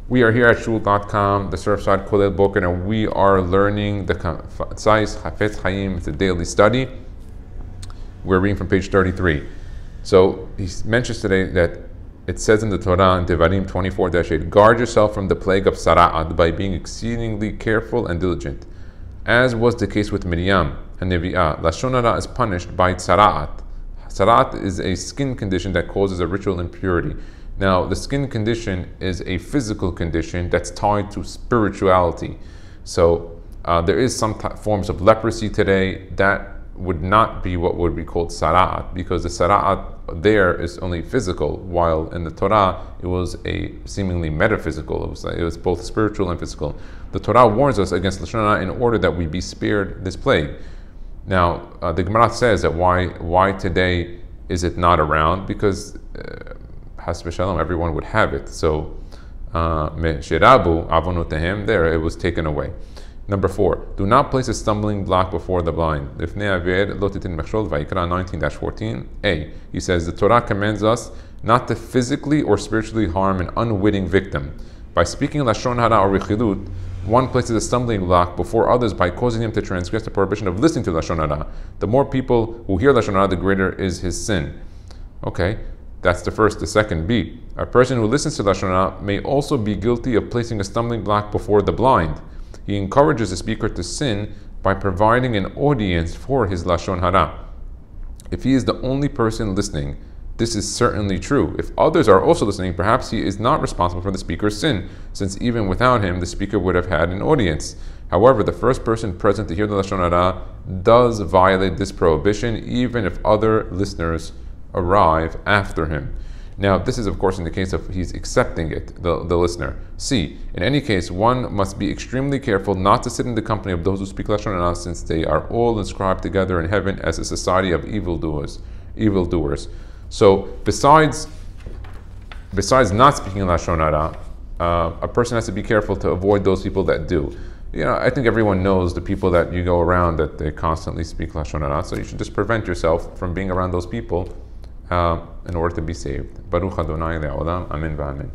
We are here at shul.com, the Surfside Kollel Boker, and we are learning the Chafetz Chaim. It's a daily study. We're reading from page 33. So he mentions today that it says in the Torah in Devarim 24-8, guard yourself from the plague of Tzaraat by being exceedingly careful and diligent. As was the case with Miriam and Nevi'ah, Lashon Hara is punished by Tzaraat. Tzaraat is a skin condition that causes a ritual impurity. Now, the skin condition is a physical condition that's tied to spirituality. So there is some forms of leprosy today that would not be what would be called Tzaraat, because the Tzaraat there is only physical, while in the Torah it was a seemingly metaphysical. It was both spiritual and physical. The Torah warns us against Lashon Hara in order that we be spared this plague. Now, the Gemara says that why today is it not around? Because Has v'shalom, everyone would have it. So, Shirabu avonotehim, there it was taken away. Number 4, do not place a stumbling block before the blind. Lifnei aved lo titin mechshol, Vayikra 19-14a. He says the Torah commands us not to physically or spiritually harm an unwitting victim. By speaking lashon hara or rechilut, one places a stumbling block before others by causing them to transgress the prohibition of listening to lashon hara. The more people who hear lashon hara, the greater is his sin. Okay. That's the first. The second, B. A person who listens to Lashon Hara may also be guilty of placing a stumbling block before the blind. He encourages the speaker to sin by providing an audience for his Lashon Hara. If he is the only person listening, this is certainly true. If others are also listening, perhaps he is not responsible for the speaker's sin, since even without him, the speaker would have had an audience. However, the first person present to hear the Lashon Hara does violate this prohibition, even if other listeners arrive after him. Now, this is of course in the case of he's accepting it, the listener. C. In any case, one must be extremely careful not to sit in the company of those who speak Lashon Hara, since they are all inscribed together in heaven as a society of evildoers. So, besides not speaking Lashon Hara, a person has to be careful to avoid those people that do. I think everyone knows the people that you go around that they constantly speak Lashon Hara, so you should just prevent yourself from being around those people in order to be saved. Baruch Adonai le'olam. Amen v'amen.